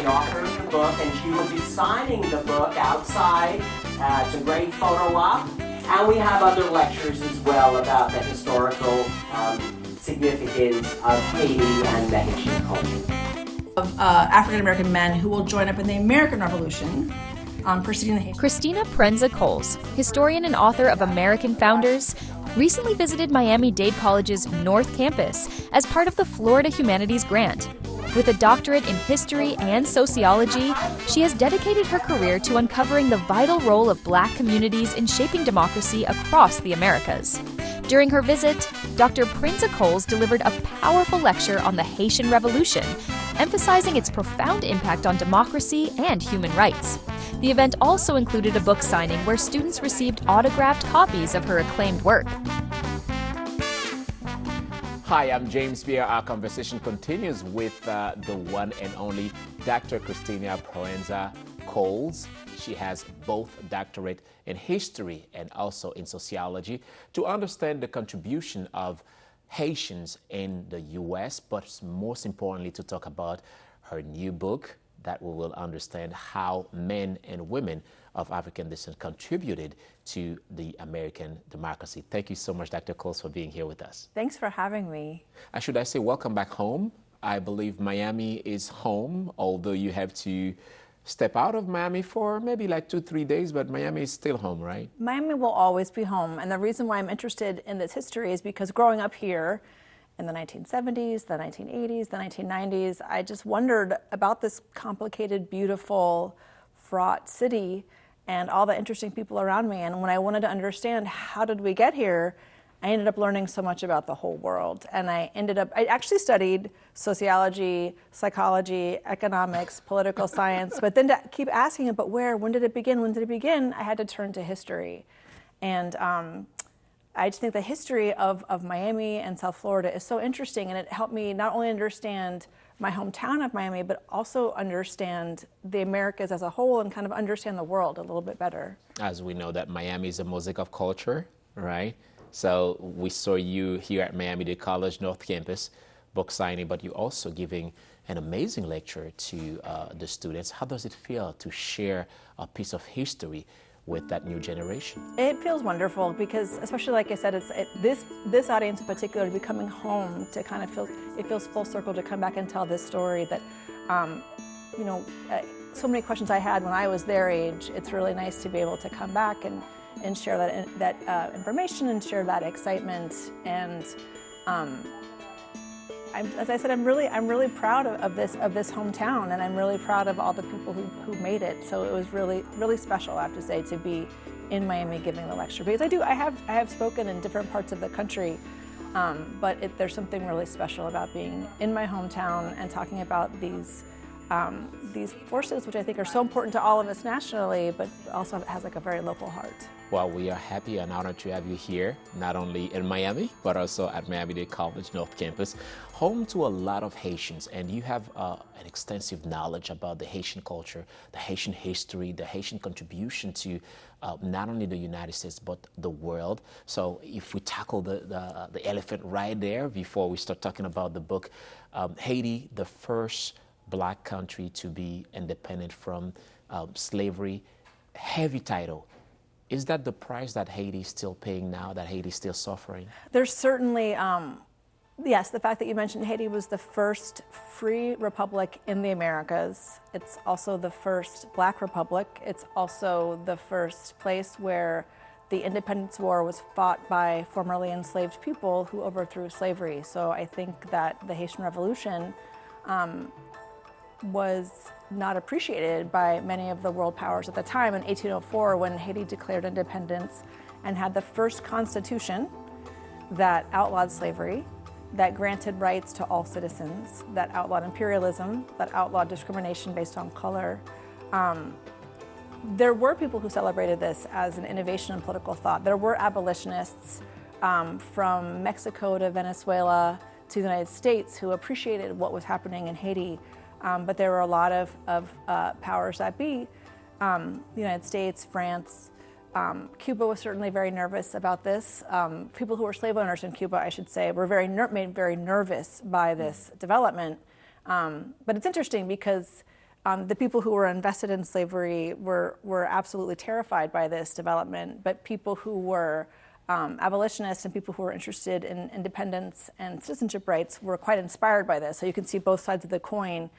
author of the book, and she will be signing the book outside. It's a great photo op. And we have other lectures as well about the historical significance of Haiti and the Haitian culture. Of African-American men who will join up in the American Revolution, preceding the Haitian. Christina Proenza-Coles, historian and author of American Founders, recently visited Miami-Dade College's North Campus as part of the Florida Humanities Grant. With a doctorate in history and sociology, she has dedicated her career to uncovering the vital role of Black communities in shaping democracy across the Americas. During her visit, Dr. Proenza-Coles delivered a powerful lecture on the Haitian Revolution, emphasizing its profound impact on democracy and human rights. The event also included a book signing where students received autographed copies of her acclaimed work. Hi, I'm James Pierre. Our conversation continues with the one and only Dr. Christina Proenza-Coles. She has both a doctorate in history and also in sociology to understand the contribution of Haitians in the U.S., but most importantly to talk about her new book that we will understand how men and women of African descent contributed to the American democracy. Thank you so much, Dr. Coles, for being here with us. Thanks for having me. Should I say welcome back home? I believe Miami is home, although you have to step out of Miami for maybe like 2-3 days, but Miami is still home, right? Miami will always be home, and the reason why I'm interested in this history is because growing up here in the 1970s, the 1980s, the 1990s, I just wondered about this complicated, beautiful, fraught city and all the interesting people around me. And when I wanted to understand how did we get here, I ended up learning so much about the whole world. And I actually studied sociology, psychology, economics, political science, but then to keep asking, but where, when did it begin, I had to turn to history. And I just think the history of Miami and South Florida is so interesting, and it helped me not only understand my hometown of Miami, but also understand the Americas as a whole and kind of understand the world a little bit better. As we know that Miami is a mosaic of culture, right? So we saw you here at Miami-Dade College North Campus, book signing, but you're also giving an amazing lecture to the students. How does it feel to share a piece of history with that new generation? It feels wonderful because, especially like I said, this audience in particular to be coming home to kind of it feels full circle to come back and tell this story that, so many questions I had when I was their age. It's really nice to be able to come back and share that information and share that excitement. And as I said, I'm really proud of this hometown, and I'm really proud of all the people who made it. So it was really special, I have to say, to be in Miami giving the lecture, because I have spoken in different parts of the country, but there's something really special about being in my hometown and talking about these forces, which I think are so important to all of us nationally, but also has like a very local heart. Well, we are happy and honored to have you here, not only in Miami, but also at Miami-Dade College North Campus, home to a lot of Haitians. And you have an extensive knowledge about the Haitian culture, the Haitian history, the Haitian contribution to not only the United States, but the world. So if we tackle the elephant right there before we start talking about the book, Haiti, the first Black country to be independent from slavery, heavy title. Is that the price that Haiti is still paying now, that Haiti is still suffering? There's certainly, yes, the fact that you mentioned Haiti was the first free republic in the Americas. It's also the first Black republic. It's also the first place where the independence war was fought by formerly enslaved people who overthrew slavery. So I think that the Haitian Revolution was not appreciated by many of the world powers at the time. In 1804, when Haiti declared independence and had the first constitution that outlawed slavery, that granted rights to all citizens, that outlawed imperialism, that outlawed discrimination based on color, there were people who celebrated this as an innovation in political thought. There were abolitionists from Mexico to Venezuela to the United States who appreciated what was happening in Haiti. But there were a lot of powers that be, the United States, France. Cuba was certainly very nervous about this. People who were slave owners in Cuba, I should say, were made very nervous by this development. But it's interesting because The people who were invested in slavery were absolutely terrified by this development, but people who were abolitionists and people who were interested in independence and citizenship rights were quite inspired by this. So you can see both sides of the coin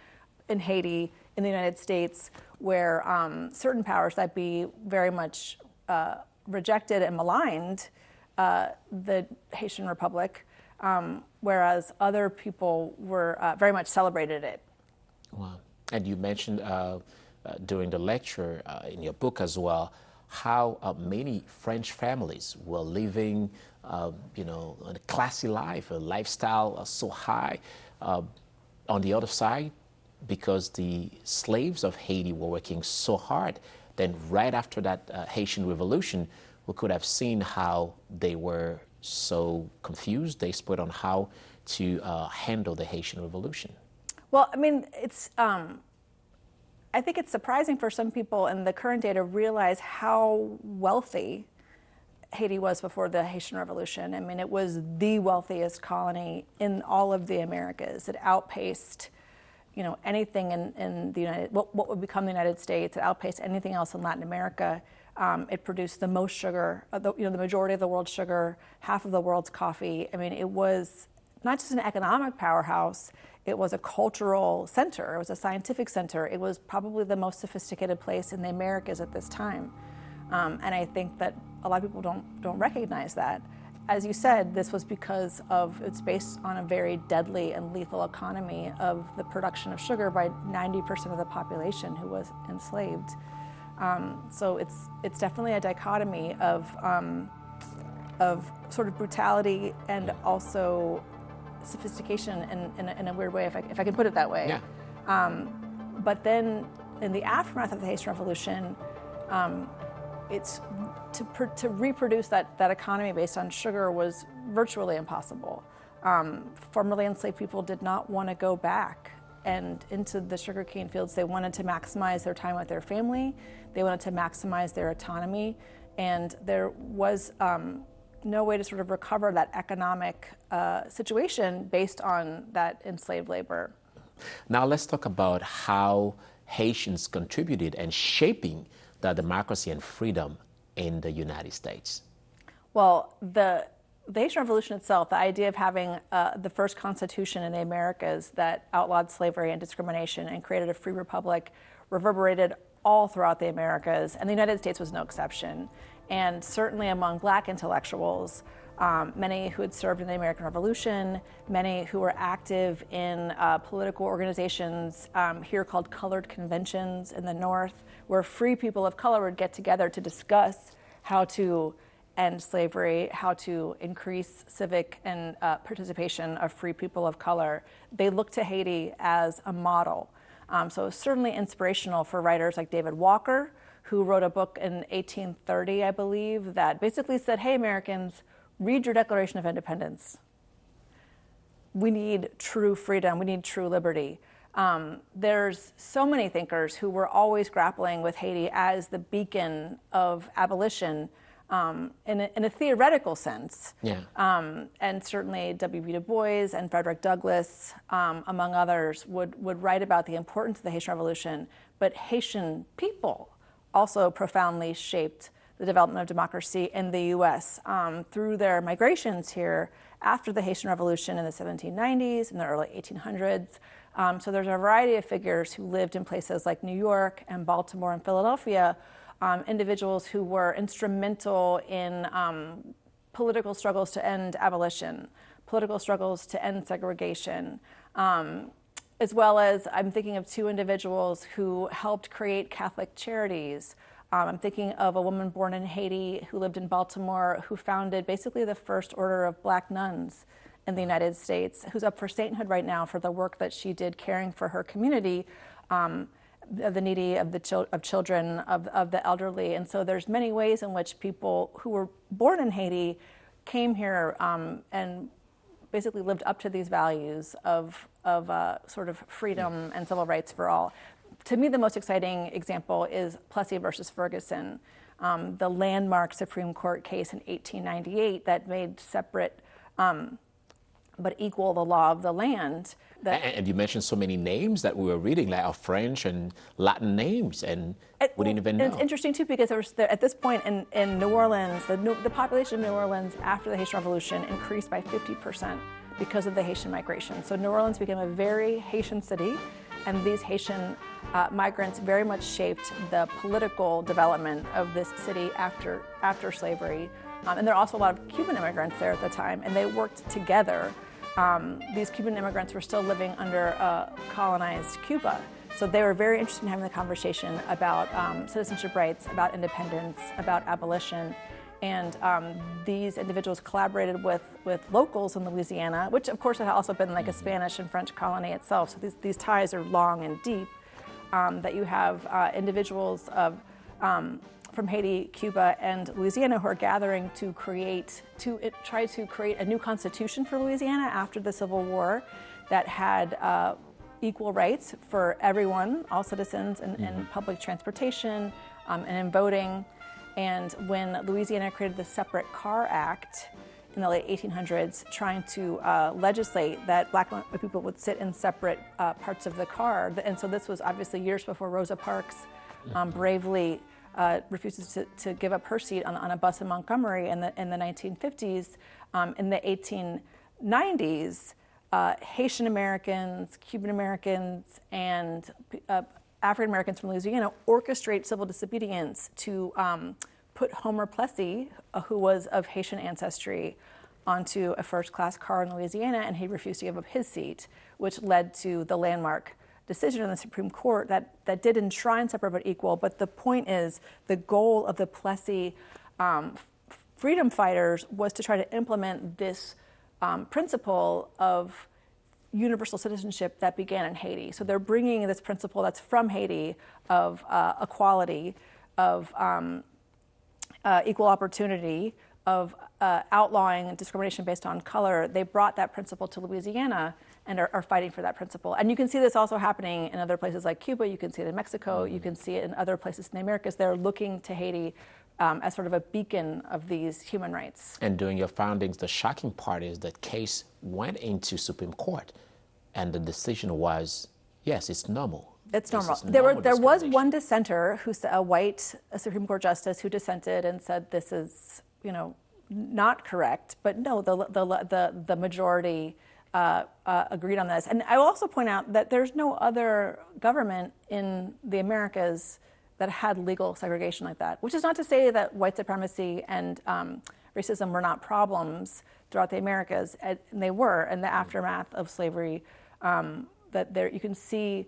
in Haiti, in the United States, where certain powers that be very much rejected and maligned the Haitian Republic, whereas other people were very much celebrated it. Wow. And you mentioned during the lecture in your book as well, how many French families were living, a classy life, a lifestyle so high. On the other side, because the slaves of Haiti were working so hard, then right after that Haitian Revolution, we could have seen how they were so confused, desperate on how to handle the Haitian Revolution. Well, I mean, I think it's surprising for some people in the current day to realize how wealthy Haiti was before the Haitian Revolution. I mean, it was the wealthiest colony in all of the Americas. It outpaced, anything in the what would become the United States. It outpaced anything else in Latin America. It produced the most sugar, the majority of the world's sugar, half of the world's coffee. I mean, it was not just an economic powerhouse, it was a cultural center, it was a scientific center. It was probably the most sophisticated place in the Americas at this time. And I think that a lot of people don't recognize that. As you said, this was because it's based on a very deadly and lethal economy of the production of sugar by 90% of the population who was enslaved. So it's definitely a dichotomy of sort of brutality and also sophistication in a weird way, if I can put it that way. Yeah. But then in the aftermath of the Haitian Revolution, it's to reproduce that economy based on sugar was virtually impossible. Formerly enslaved people did not want to go back and into the sugarcane fields. They wanted to maximize their time with their family. They wanted to maximize their autonomy, and there was no way to sort of recover that economic situation based on that enslaved labor. Now let's talk about how Haitians contributed in shaping the democracy and freedom in the United States. Well, the Haitian Revolution itself, the idea of having the first constitution in the Americas that outlawed slavery and discrimination and created a free republic, reverberated all throughout the Americas, and the United States was no exception. And certainly among Black intellectuals, many who had served in the American Revolution, many who were active in political organizations here called colored conventions in the North, where free people of color would get together to discuss how to end slavery, how to increase civic and participation of free people of color. They looked to Haiti as a model. So it was certainly inspirational for writers like David Walker, who wrote a book in 1830, I believe, that basically said, hey, Americans, read your Declaration of Independence. We need true freedom. We need true liberty. There's so many thinkers who were always grappling with Haiti as the beacon of abolition in a theoretical sense. Yeah. And certainly W.B. Du Bois and Frederick Douglass, among others, would write about the importance of the Haitian Revolution. But Haitian people also profoundly shaped the development of democracy in the U.S. Through their migrations here after the Haitian Revolution in the 1790s and the early 1800s. So there's a variety of figures who lived in places like New York and Baltimore and Philadelphia, individuals who were instrumental in political struggles to end abolition, political struggles to end segregation, as well as I'm thinking of two individuals who helped create Catholic charities. I'm thinking of a woman born in Haiti who lived in Baltimore who founded basically the first order of Black nuns in the United States, who's up for sainthood right now for the work that she did caring for her community, of the needy, of children, of the elderly. And so there's many ways in which people who were born in Haiti came here and basically lived up to these values of sort of freedom and civil rights for all. To me, the most exciting example is Plessy versus Ferguson, the landmark Supreme Court case in 1898 that made separate but equal the law of the land. And you mentioned so many names that we were reading, like French and Latin names, and we didn't even know. It's interesting too because at this point in New Orleans, the population of New Orleans after the Haitian Revolution increased by 50% because of the Haitian migration. So New Orleans became a very Haitian city, and these Haitian migrants very much shaped the political development of this city after slavery. And there are also a lot of Cuban immigrants there at the time, and they worked together. These Cuban immigrants were still living under colonized Cuba. So they were very interested in having the conversation about citizenship rights, about independence, about abolition. And these individuals collaborated with locals in Louisiana, which of course had also been like a Spanish and French colony itself. So these ties are long and deep, that you have individuals from Haiti, Cuba, and Louisiana who are gathering to try to create a new constitution for Louisiana after the Civil War that had equal rights for everyone, all citizens, in public transportation and in voting. And when Louisiana created the Separate Car Act in the late 1800s, trying to legislate that black and white people would sit in separate parts of the car. And so this was obviously years before Rosa Parks bravely refuses to give up her seat on a bus in Montgomery in the 1950s. In the 1890s, Haitian Americans, Cuban Americans, and African Americans from Louisiana orchestrate civil disobedience to put Homer Plessy, who was of Haitian ancestry, onto a first-class car in Louisiana, and he refused to give up his seat, which led to the landmark decision in the Supreme Court that did enshrine separate but equal. But the point is, the goal of the Plessy freedom fighters was to try to implement this principle of universal citizenship that began in Haiti. So they're bringing this principle that's from Haiti of equality, of equal opportunity, of outlawing discrimination based on color. They brought that principle to Louisiana and are fighting for that principle. And you can see this also happening in other places like Cuba. You can see it in Mexico. You can see it in other places in the Americas. They're looking to Haiti as sort of a beacon of these human rights. And during your foundings, the shocking part is that case went into Supreme Court, and the decision was, yes, it's normal. It's normal. There was one dissenter, a white Supreme Court justice, who dissented and said this is, not correct. But no, the majority agreed on this. And I will also point out that there's no other government in the Americas that had legal segregation like that, which is not to say that white supremacy and racism were not problems throughout the Americas, and they were in the aftermath of slavery. That there you can see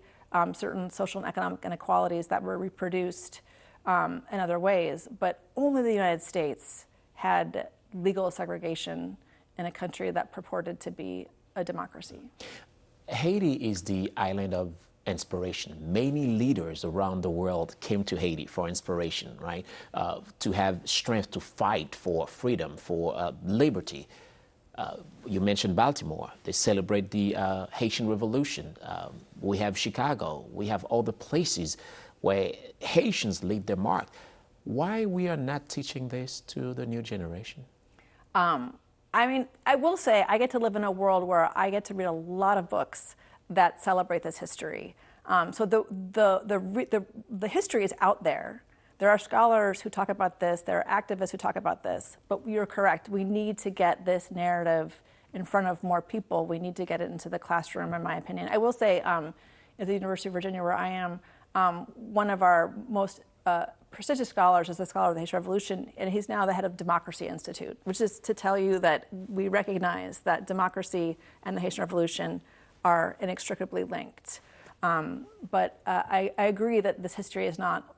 certain social and economic inequalities that were reproduced in other ways, but only the United States had legal segregation in a country that purported to be a democracy. Haiti is the island of inspiration. Many leaders around the world came to Haiti for inspiration, right? To have strength to fight for freedom, for liberty. You mentioned Baltimore. They celebrate the Haitian Revolution. We have Chicago. We have all the places where Haitians leave their mark. Why we are not teaching this to the new generation? I will say I get to live in a world where I get to read a lot of books that celebrate this history. So the history is out there. There are scholars who talk about this. There are activists who talk about this. But you're correct. We need to get this narrative in front of more people. We need to get it into the classroom, in my opinion. I will say, at the University of Virginia, where I am, one of our most prestigious scholars is the scholar of the Haitian Revolution, and he's now the head of Democracy Institute, which is to tell you that we recognize that democracy and the Haitian Revolution are inextricably linked. But I agree that this history is not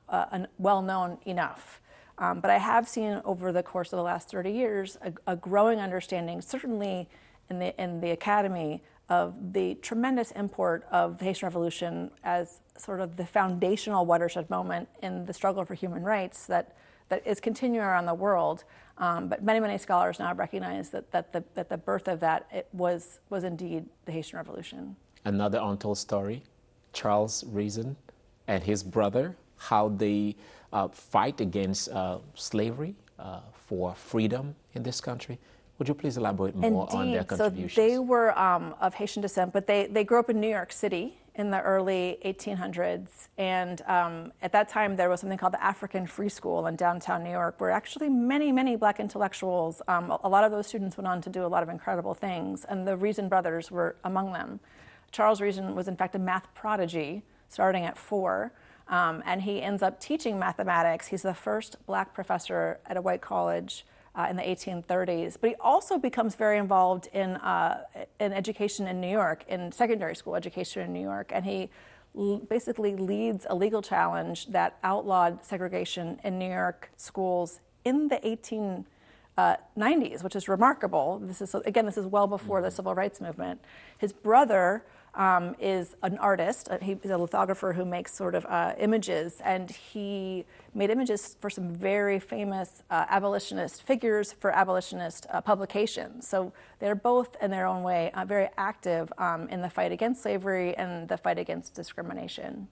well known enough. But I have seen over the course of the last 30 years a growing understanding, certainly in the academy, of the tremendous import of the Haitian Revolution as sort of the foundational watershed moment in the struggle for human rights that is continuing around the world. But many scholars now recognize that the birth of that was indeed the Haitian Revolution. Another untold story, Charles Reason and his brother, how they fight against slavery for freedom in this country. Would you please elaborate more on their contributions? So they were of Haitian descent, but they grew up in New York City in the early 1800s. And at that time, there was something called the African Free School in downtown New York, where actually many, many Black intellectuals, a lot of those students went on to do a lot of incredible things. And the Reason brothers were among them. Charles Reason was, in fact, a math prodigy, starting at 4. And he ends up teaching mathematics. He's the first Black professor at a white college in the 1830s, but he also becomes very involved in education in New York, in secondary school education in New York, and he basically leads a legal challenge that outlawed segregation in New York schools in the 1890s, which is remarkable. This is well before the Civil Rights Movement. His brother is an artist. He's a lithographer who makes sort of images, and he made images for some very famous abolitionist figures for abolitionist publications. So they're both, in their own way, very active in the fight against slavery and the fight against discrimination.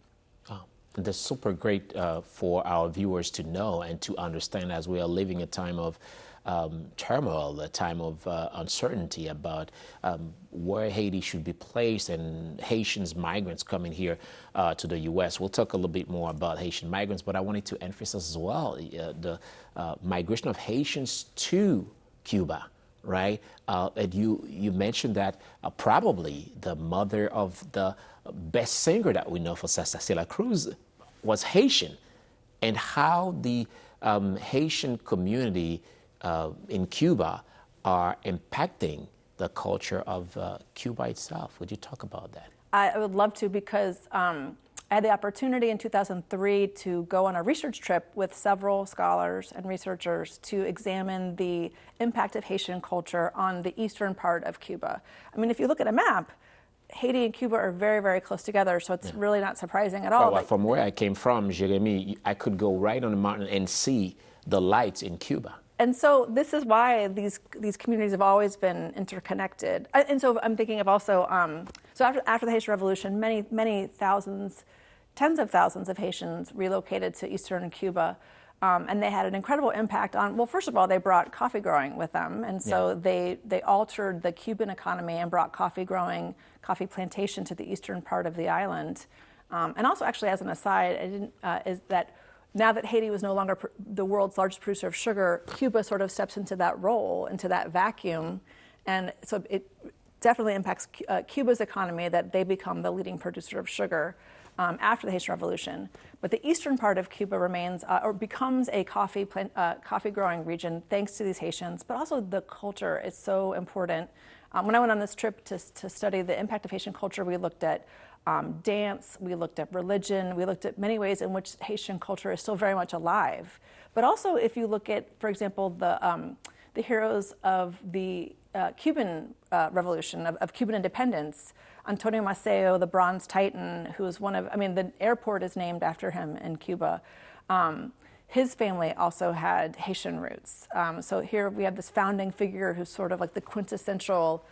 Oh, that's super great for our viewers to know and to understand, as we are living a time of turmoil, a time of uncertainty about where Haiti should be placed, and Haitians, migrants coming here to the U.S. We'll talk a little bit more about Haitian migrants, but I wanted to emphasize as well the migration of Haitians to Cuba, right? And you mentioned that probably the mother of the best singer that we know for Cecilia Cruz was Haitian, and how the Haitian community in Cuba are impacting the culture of Cuba itself. Would you talk about that? I would love to, because I had the opportunity in 2003 to go on a research trip with several scholars and researchers to examine the impact of Haitian culture on the eastern part of Cuba. I mean, if you look at a map, Haiti and Cuba are very, very close together, so it's really not surprising at all. Well, from where I came from, Jeremy, I could go right on the mountain and see the lights in Cuba. And so this is why these communities have always been interconnected. And so I'm thinking of also, so after the Haitian Revolution, many thousands, tens of thousands of Haitians relocated to eastern Cuba. And they had an incredible impact on, well, first of all, they brought coffee growing with them. And so they altered the Cuban economy and brought coffee plantation to the eastern part of the island. And also, actually, as an aside, is that now that Haiti was no longer the world's largest producer of sugar, Cuba sort of steps into that role, into that vacuum. And so it definitely impacts Cuba's economy that they become the leading producer of sugar after the Haitian Revolution. But the eastern part of Cuba remains or becomes a coffee growing region thanks to these Haitians, but also the culture is so important. When I went on this trip to study the impact of Haitian culture, we looked at dance, we looked at religion, we looked at many ways in which Haitian culture is still very much alive. But also, if you look at, for example, the heroes of the Cuban Revolution, of Cuban independence, Antonio Maceo, the Bronze Titan, who is the airport is named after him in Cuba. His family also had Haitian roots. So here we have this founding figure who's sort of like the quintessential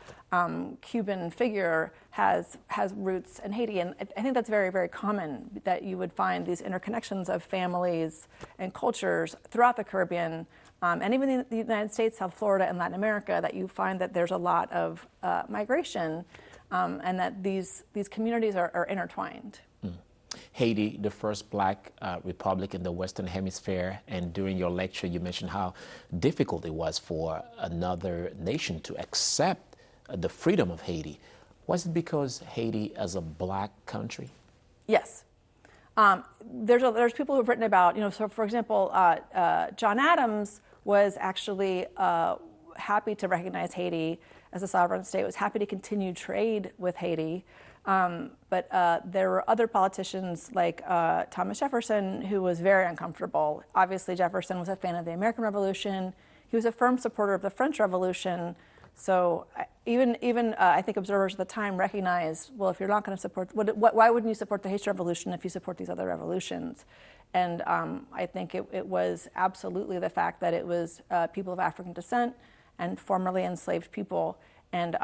Cuban figure, has roots in Haiti. And I think that's very, very common, that you would find these interconnections of families and cultures throughout the Caribbean, and even in the United States, South Florida, and Latin America, that you find that there's a lot of migration, and that these communities are intertwined. Haiti, the first Black republic in the Western Hemisphere, and during your lecture you mentioned how difficult it was for another nation to accept the freedom of Haiti. Was it because Haiti is a Black country? Yes. There's people who've written about, so for example, John Adams was actually happy to recognize Haiti as a sovereign state, was happy to continue trade with Haiti. But there were other politicians like Thomas Jefferson, who was very uncomfortable. Obviously, Jefferson was a fan of the American Revolution. He was a firm supporter of the French Revolution. So even I think observers at the time recognized, well, if you're not going to support, why wouldn't you support the Haitian Revolution if you support these other revolutions? And I think it was absolutely the fact that it was people of African descent and formerly enslaved people. And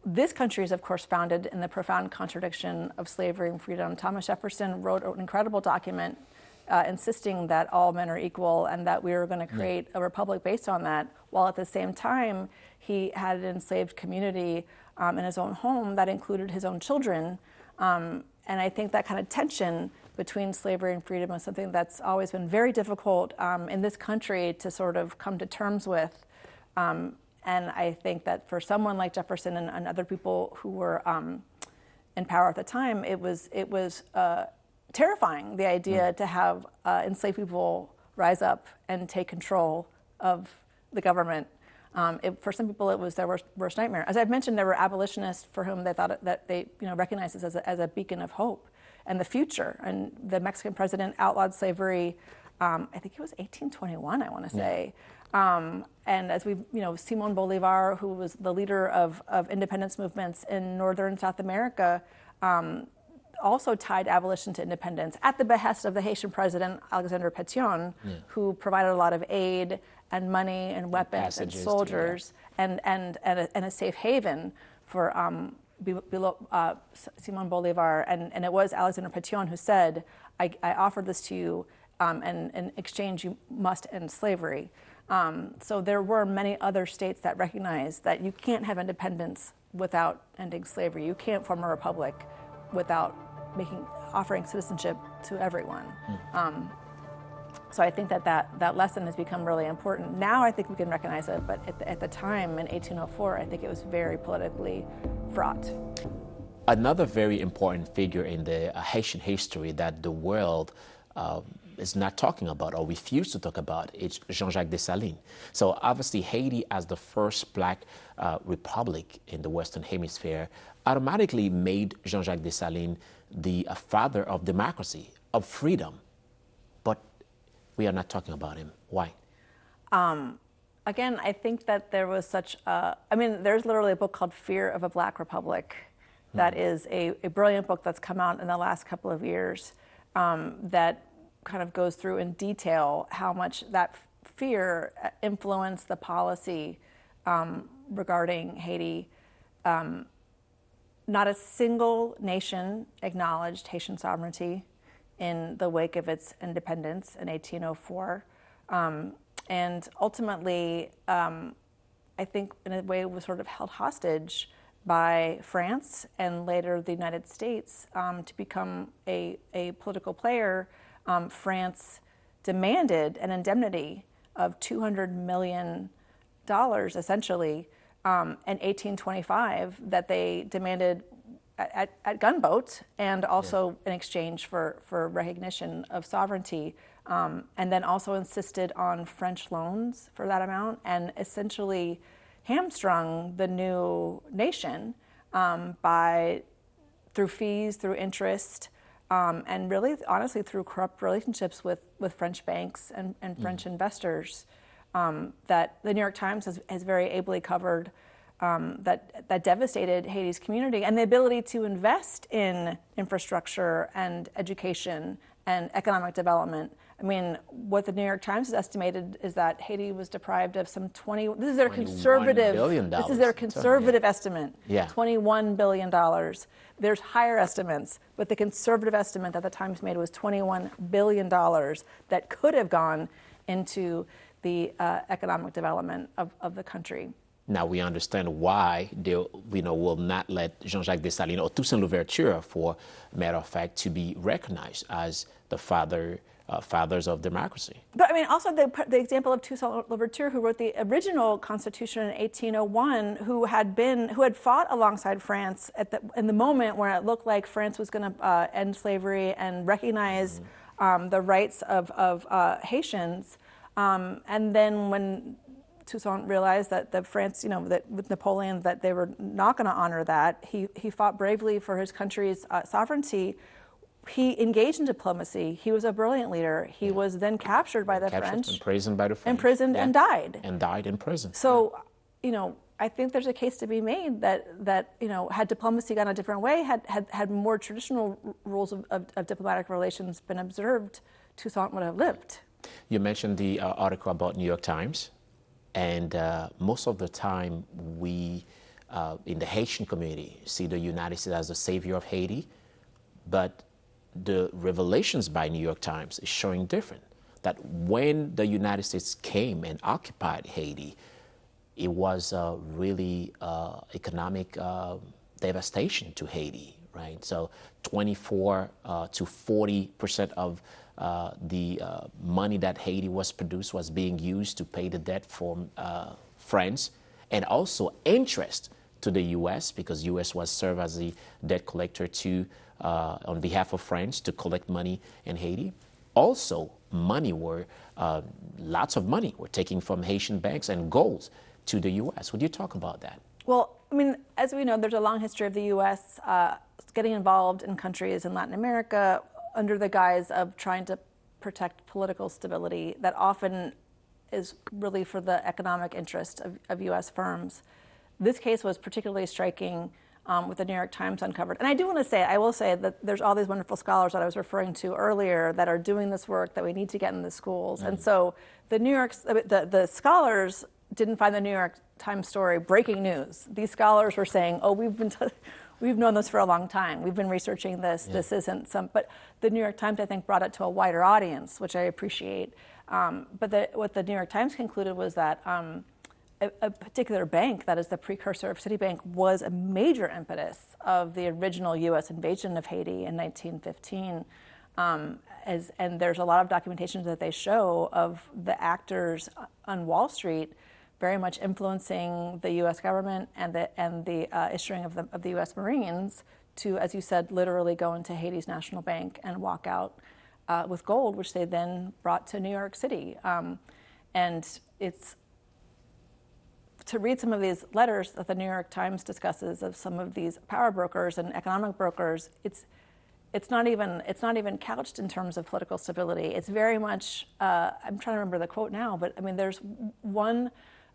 this country is, of course, founded in the profound contradiction of slavery and freedom. Thomas Jefferson wrote an incredible document insisting that all men are equal and that we were going to create a republic based on that, while at the same time he had an enslaved community in his own home that included his own children. And I think that kind of tension between slavery and freedom is something that's always been very difficult in this country to sort of come to terms with. And I think that for someone like Jefferson and other people who were in power at the time, it was terrifying, the idea to have enslaved people rise up and take control of the government. For some people, it was their worst nightmare. As I've mentioned, there were abolitionists for whom they thought that they recognized this as a beacon of hope and the future. And the Mexican president outlawed slavery, I think it was 1821, I want to say. And as we, Simón Bolívar, who was the leader of independence movements in northern South America, also tied abolition to independence at the behest of the Haitian president, Alexandre Pétion, who provided a lot of aid and money and weapons and soldiers and a safe haven for Simón Bolívar. And it was Alexandre Pétion who said, I offer this to you, and in exchange you must end slavery. So there were many other states that recognized that you can't have independence without ending slavery. You can't form a republic without offering citizenship to everyone. So I think that lesson has become really important. Now I think we can recognize it, but at the time in 1804, I think it was very politically fraught. Another very important figure in the Haitian history that the world is not talking about or refuse to talk about is Jean-Jacques Dessalines. So obviously Haiti, as the first black republic in the Western Hemisphere, automatically made Jean-Jacques Dessalines the father of democracy, of freedom. But we are not talking about him. Why? Again, I think that there was such there's literally a book called Fear of a Black Republic that is a brilliant book that's come out in the last couple of years that kind of goes through in detail how much that fear influenced the policy regarding Haiti. Not a single nation acknowledged Haitian sovereignty in the wake of its independence in 1804. And ultimately, I think in a way it was sort of held hostage by France and later the United States to become a political player. France demanded an indemnity of $200 million, essentially, in 1825 that they demanded at gunboat and also in exchange for recognition of sovereignty, and then also insisted on French loans for that amount and essentially hamstrung the new nation through fees, through interest, and really, honestly, through corrupt relationships with French banks and French investors. That the New York Times has very ably covered that devastated Haiti's community and the ability to invest in infrastructure and education and economic development. I mean, what the New York Times has estimated is that Haiti was deprived of some this is their conservative estimate. Yeah. $21 billion. There's higher estimates, but the conservative estimate that the Times made was $21 billion that could have gone into the economic development of the country. Now we understand why they will not let Jean-Jacques Dessalines or Toussaint Louverture, for matter of fact, to be recognized as the fathers of democracy. But I mean, also the example of Toussaint Louverture, who wrote the original Constitution in 1801, who had fought alongside France in the moment where it looked like France was going to end slavery and recognize the rights of Haitians, and then when Toussaint realized that France, that with Napoleon, that they were not going to honor that. He fought bravely for his country's sovereignty. He engaged in diplomacy. He was a brilliant leader. He was then captured by the French. Imprisoned by the French. Imprisoned and died. And died in prison. So, I think there's a case to be made that had diplomacy gone a different way, had more traditional rules of diplomatic relations been observed, Toussaint would have lived. You mentioned the article about New York Times. And most of the time, we, in the Haitian community, see the United States as the savior of Haiti. But the revelations by New York Times is showing different. That when the United States came and occupied Haiti, it was really economic devastation to Haiti, right? So 24 to 40% of the money that Haiti was produced was being used to pay the debt from France, and also interest to the U.S., because U.S. was served as the debt collector to on behalf of France to collect money in Haiti. Also, lots of money were taken from Haitian banks and gold to the U.S. Would you talk about that? Well, I mean, as we know, there's a long history of the U.S. Getting involved in countries in Latin America under the guise of trying to protect political stability that often is really for the economic interest of U.S. firms. This case was particularly striking with the New York Times uncovered. And I will say that there's all these wonderful scholars that I was referring to earlier that are doing this work that we need to get in the schools. And so the scholars didn't find the New York Times story breaking news. These scholars were saying, oh, we've known this for a long time. We've been researching this. Yeah. This isn't but the New York Times, I think, brought it to a wider audience, which I appreciate. But what the New York Times concluded was that a particular bank, that is the precursor of Citibank, was a major impetus of the original U.S. invasion of Haiti in 1915. And there's a lot of documentation that they show of the actors on Wall Street very much influencing the U.S. government and the issuing of the U.S. Marines to, as you said, literally go into Haiti's national bank and walk out with gold, which they then brought to New York City. And it's to read some of these letters that the New York Times discusses of some of these power brokers and economic brokers. It's not even couched in terms of political stability. It's very much. I'm trying to remember the quote now, but I mean, there's one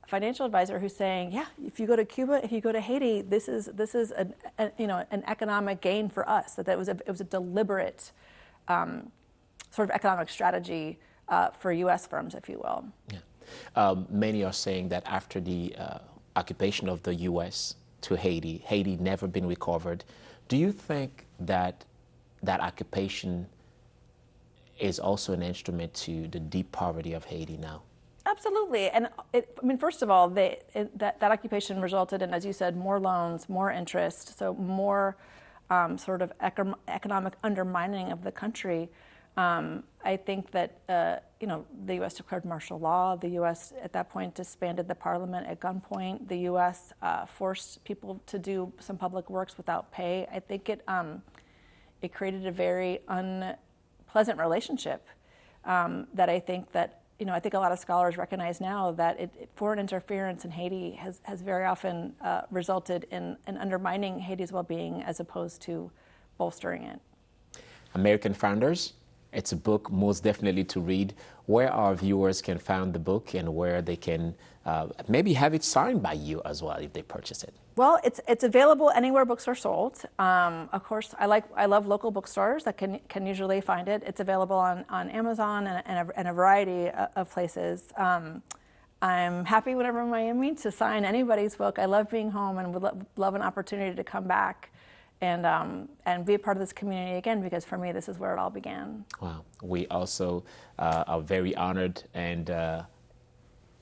financial advisor who's saying, yeah, if you go to Cuba, if you go to Haiti, this is an economic gain for us. That it was a deliberate sort of economic strategy for U.S. firms, if you will. Yeah. Many are saying that after the occupation of the U.S. to Haiti never been recovered. Do you think that occupation is also an instrument to the deep poverty of Haiti now? Absolutely. And first of all, that occupation resulted in, as you said, more loans, more interest, so more sort of economic undermining of the country. I think that the U.S. declared martial law. The U.S. at that point disbanded the parliament at gunpoint. The U.S. Forced people to do some public works without pay. I think it created a very unpleasant relationship that I think a lot of scholars recognize now that foreign interference in Haiti has very often resulted in undermining Haiti's well-being as opposed to bolstering it. American Founders. It's a book most definitely to read. Where our viewers can find the book and where they can maybe have it signed by you as well if they purchase it. Well, it's available anywhere books are sold. Of course, I love local bookstores that can usually find it. It's available on Amazon and a variety of places. I'm happy whenever I'm in Miami to sign anybody's book. I love being home and would love an opportunity to come back and be a part of this community again, because for me, this is where it all began. Wow. We also are very honored and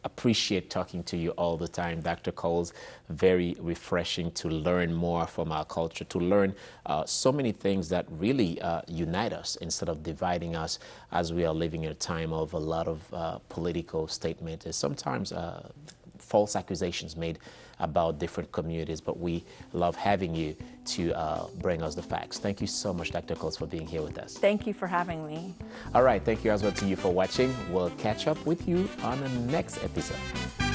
appreciate talking to you all the time, Dr. Coles. Very refreshing to learn more from our culture, to learn so many things that really unite us instead of dividing us, as we are living in a time of a lot of political statements and sometimes false accusations made about different communities, but we love having you to bring us the facts. Thank you so much, Dr. Coles, for being here with us. Thank you for having me. All right, thank you as well to you for watching. We'll catch up with you on the next episode.